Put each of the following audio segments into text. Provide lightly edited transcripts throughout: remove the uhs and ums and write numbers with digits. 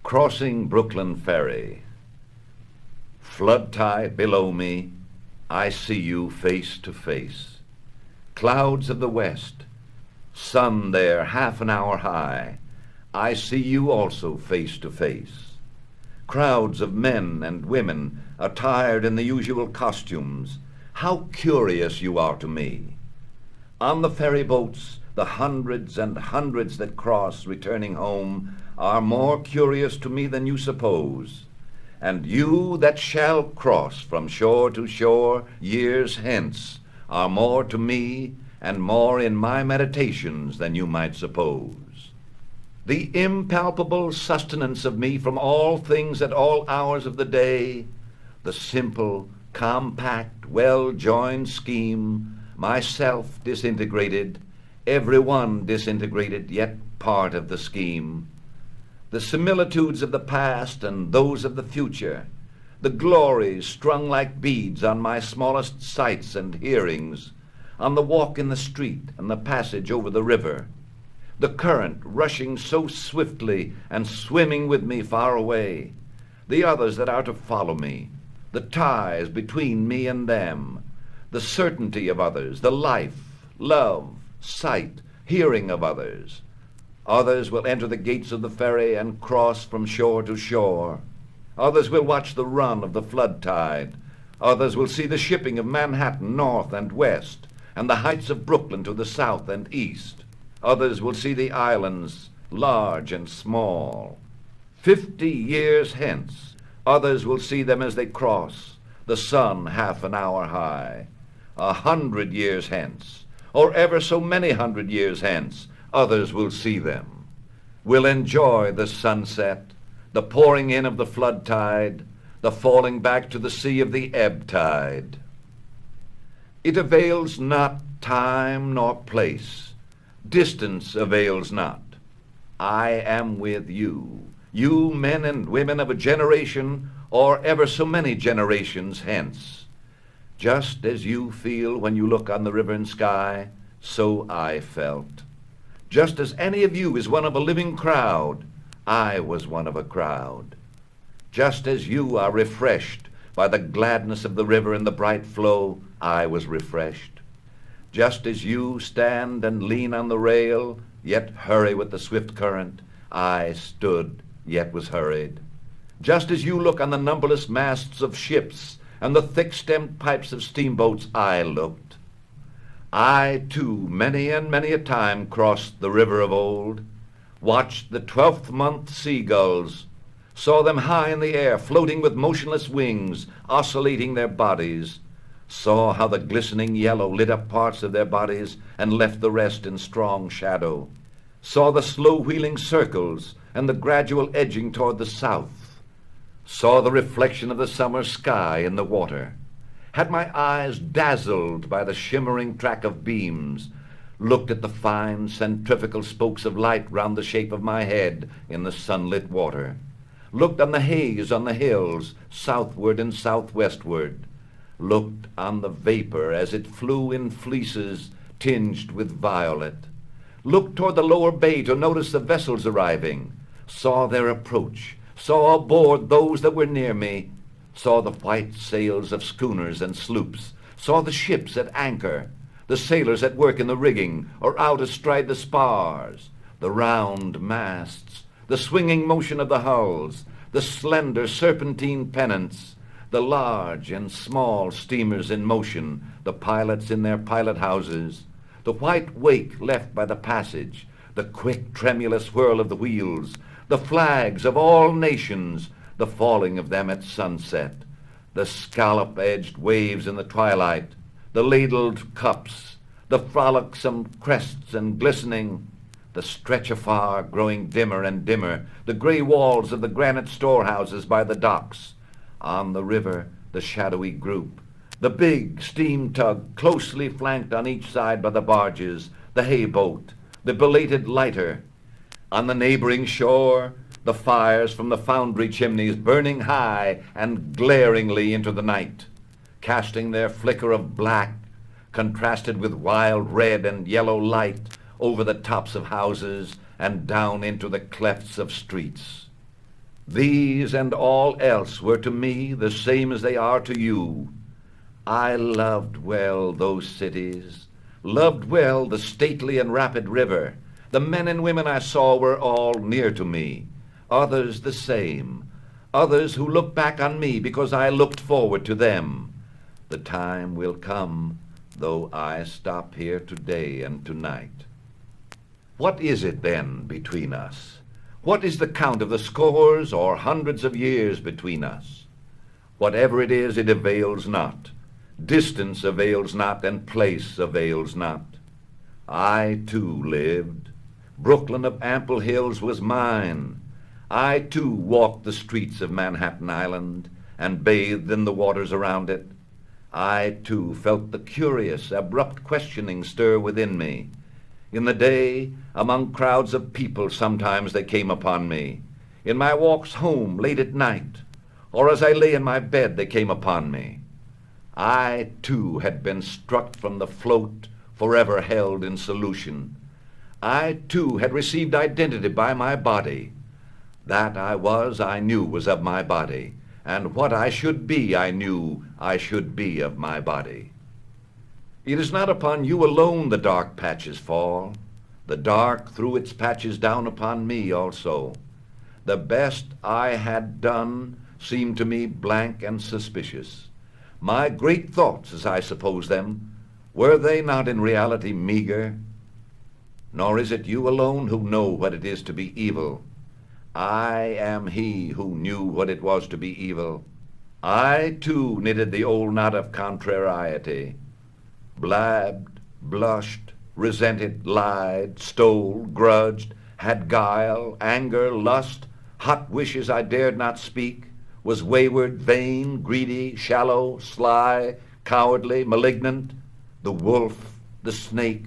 Crossing Brooklyn Ferry. Flood tide below me, I see you face to face. Clouds of the west, sun there half an hour high, I see you also face to face. Crowds of men and women attired in the usual costumes, how curious you are to me. On the ferry boats, the hundreds and hundreds that cross returning home are more curious to me than you suppose. And you that shall cross from shore to shore years hence are more to me and more in my meditations than you might suppose. The impalpable sustenance of me from all things at all hours of the day, the simple, compact, well-joined scheme, myself disintegrated, every one disintegrated, yet part of the scheme, the similitudes of the past and those of the future, the glories strung like beads on my smallest sights and hearings, on the walk in the street and the passage over the river, the current rushing so swiftly and swimming with me far away, the others that are to follow me, the ties between me and them, the certainty of others, the life, love, sight, hearing of others. Others will enter the gates of the ferry and cross from shore to shore. Others will watch the run of the flood tide. Others will see the shipping of Manhattan north and west, and the heights of Brooklyn to the south and east. Others will see the islands, large and small. 50 years hence, others will see them as they cross, the sun half an hour high. 100 years hence, or ever so many 100 years hence, others will see them, will enjoy the sunset, the pouring in of the flood tide, the falling back to the sea of the ebb tide. It avails not time nor place. Distance avails not. I am with you, you men and women of a generation or ever so many generations hence. Just as you feel when you look on the river and sky, so I felt. Just as any of you is one of a living crowd, I was one of a crowd. Just as you are refreshed by the gladness of the river and the bright flow, I was refreshed. Just as you stand and lean on the rail, yet hurry with the swift current, I stood, yet was hurried. Just as you look on the numberless masts of ships and the thick-stemmed pipes of steamboats, I looked. I, too, many and many a time crossed the river of old, watched the 12th-month seagulls, saw them high in the air, floating with motionless wings, oscillating their bodies, saw how the glistening yellow lit up parts of their bodies and left the rest in strong shadow, saw the slow-wheeling circles and the gradual edging toward the south, saw the reflection of the summer sky in the water, had my eyes dazzled by the shimmering track of beams, looked at the fine centrifugal spokes of light round the shape of my head in the sunlit water, looked on the haze on the hills southward and southwestward, looked on the vapor as it flew in fleeces tinged with violet, looked toward the lower bay to notice the vessels arriving, saw their approach, saw aboard those that were near me, saw the white sails of schooners and sloops, saw the ships at anchor, the sailors at work in the rigging or out astride the spars, the round masts, the swinging motion of the hulls, the slender serpentine pennants, the large and small steamers in motion, the pilots in their pilot houses, the white wake left by the passage, the quick tremulous whirl of the wheels, the flags of all nations, the falling of them at sunset, the scallop-edged waves in the twilight, the ladled cups, the frolicsome crests and glistening, the stretch afar growing dimmer and dimmer, the gray walls of the granite storehouses by the docks, on the river the shadowy group, the big steam tug closely flanked on each side by the barges, the hay boat, the belated lighter, on the neighboring shore the fires from the foundry chimneys burning high and glaringly into the night, casting their flicker of black, contrasted with wild red and yellow light, over the tops of houses and down into the clefts of streets. These and all else were to me the same as they are to you. I loved well those cities, loved well the stately and rapid river. The men and women I saw were all near to me, others the same, others who look back on me because I looked forward to them. The time will come, though I stop here today and tonight. What is it then between us? What is the count of the scores or hundreds of years between us? Whatever it is, it avails not. Distance avails not, and place avails not. I too lived. Brooklyn of ample hills was mine. I too walked the streets of Manhattan Island and bathed in the waters around it. I too felt the curious, abrupt questioning stir within me. In the day, among crowds of people, sometimes they came upon me. In my walks home late at night, or as I lay in my bed, they came upon me. I too had been struck from the float, forever held in solution. I too had received identity by my body. That I was, I knew was of my body, and what I should be, I knew I should be of my body. It is not upon you alone the dark patches fall. The dark threw its patches down upon me also. The best I had done seemed to me blank and suspicious. My great thoughts, as I suppose them, were they not in reality meager? Nor is it you alone who know what it is to be evil. I am he who knew what it was to be evil. I too knitted the old knot of contrariety, blabbed, blushed, resented, lied, stole, grudged, had guile, anger, lust, hot wishes I dared not speak, was wayward, vain, greedy, shallow, sly, cowardly, malignant, the wolf, the snake,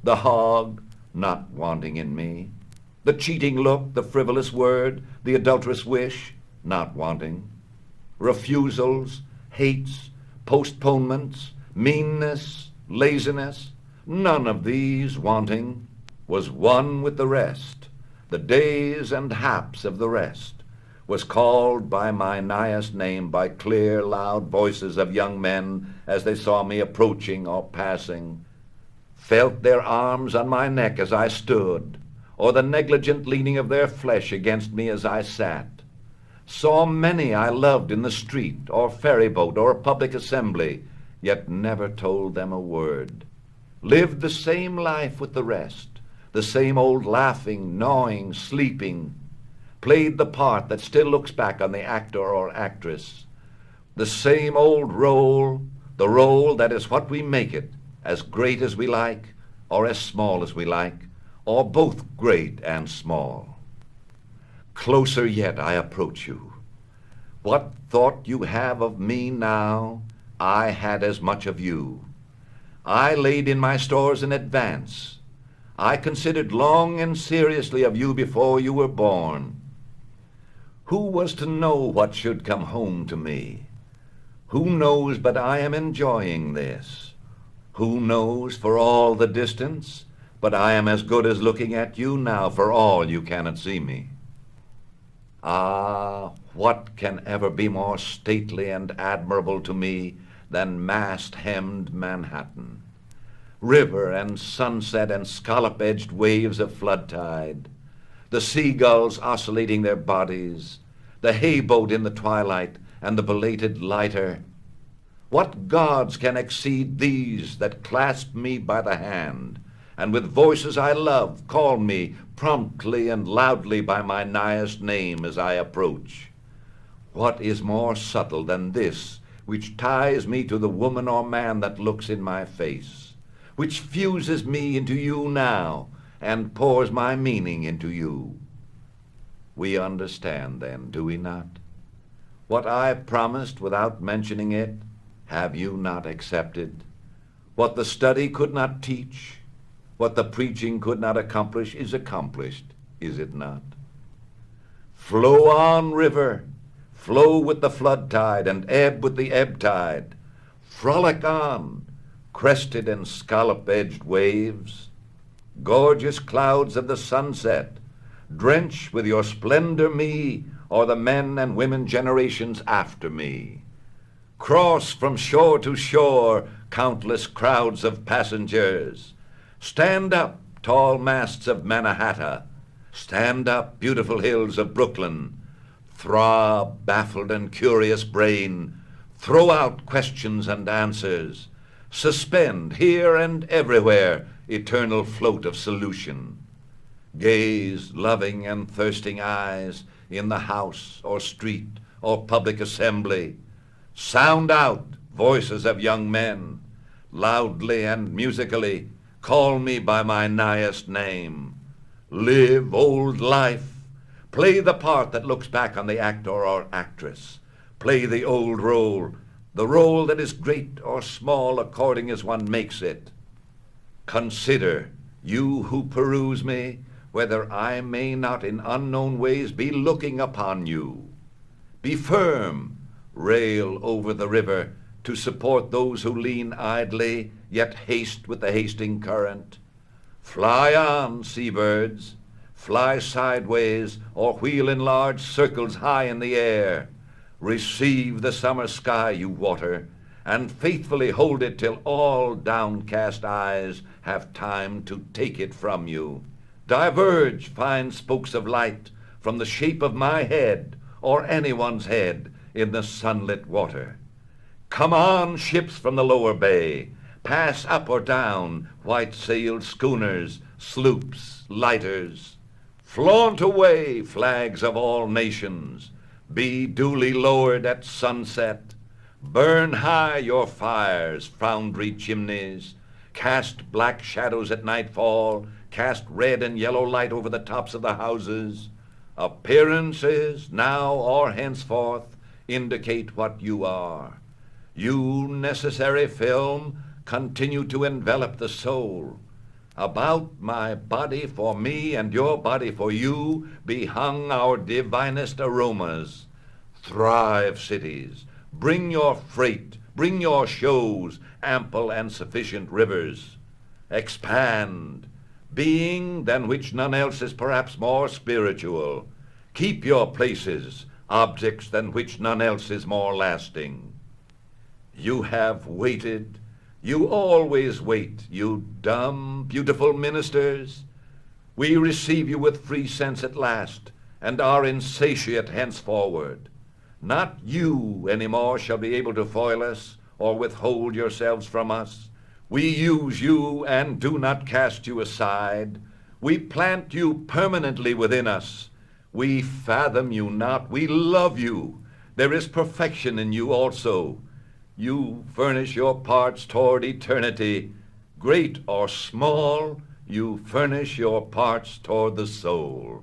the hog, not wanting in me, the cheating look, the frivolous word, the adulterous wish, not wanting, refusals, hates, postponements, meanness, laziness, none of these wanting, was one with the rest, the days and haps of the rest, was called by my nighest name by clear, loud voices of young men as they saw me approaching or passing, felt their arms on my neck as I stood, or the negligent leaning of their flesh against me as I sat, saw many I loved in the street or ferry boat or public assembly, yet never told them a word, lived the same life with the rest, the same old laughing, gnawing, sleeping, played the part that still looks back on the actor or actress, the same old role, the role that is what we make it, as great as we like, or as small as we like, or both great and small. Closer yet I approach you. What thought you have of me now, I had as much of you. I laid in my stores in advance. I considered long and seriously of you before you were born. Who was to know what should come home to me? Who knows but I am enjoying this? Who knows for all the distance, but I am as good as looking at you now for all you cannot see me. Ah, what can ever be more stately and admirable to me than mast-hemmed Manhattan, river and sunset and scallop-edged waves of flood tide, the seagulls oscillating their bodies, the hay-boat in the twilight and the belated lighter? What gods can exceed these that clasp me by the hand, and with voices I love call me promptly and loudly by my nighest name as I approach? What is more subtle than this, which ties me to the woman or man that looks in my face, which fuses me into you now, and pours my meaning into you? We understand then, do we not? What I promised without mentioning it, have you not accepted? What the study could not teach, what the preaching could not accomplish, is accomplished, is it not? Flow on, river, flow with the flood tide and ebb with the ebb tide. Frolic on, crested and scallop-edged waves, gorgeous clouds of the sunset, Drench with your splendor me, or the men and women generations after me. Cross from shore to shore countless crowds of passengers. Stand up, tall masts of Mannahatta. Stand up, beautiful hills of Brooklyn. Throb, baffled and curious brain. Throw out questions and answers. Suspend here and everywhere eternal float of solution. Gaze, loving and thirsting eyes, in the house or street or public assembly. Sound out, voices of young men. Loudly and musically, call me by my nighest name. Live old life. Play the part that looks back on the actor or actress. Play the old role, the role that is great or small according as one makes it. Consider, you who peruse me, whether I may not in unknown ways be looking upon you. Be firm, rail over the river to support those who lean idly, yet haste with the hasting current. Fly on, seabirds, fly sideways or wheel in large circles high in the air. Receive the summer sky, you water, and faithfully hold it till all downcast eyes have time to take it from you. Diverge, fine spokes of light, from the shape of my head or anyone's head in the sunlit water. Come on, ships from the lower bay, pass up or down, white-sailed schooners, sloops, lighters. Flaunt away, flags of all nations, be duly lowered at sunset. Burn high your fires, foundry chimneys, cast black shadows at nightfall, cast red and yellow light over the tops of the houses. Appearances, now or henceforth, indicate what you are. You, necessary film, continue to envelop the soul. About my body for me and your body for you be hung our divinest aromas. Thrive, cities, bring your freight, bring your shows, ample and sufficient rivers. Expand, being than which none else is perhaps more spiritual. Keep your places, objects than which none else is more lasting. You have waited, you always wait, you dumb, beautiful ministers. We receive you with free sense at last, and are insatiate henceforward. Not you any more shall be able to foil us, or withhold yourselves from us. We use you and do not cast you aside. We plant you permanently within us. We fathom you not, we love you. There is perfection in you also. You furnish your parts toward eternity. Great or small, you furnish your parts toward the soul.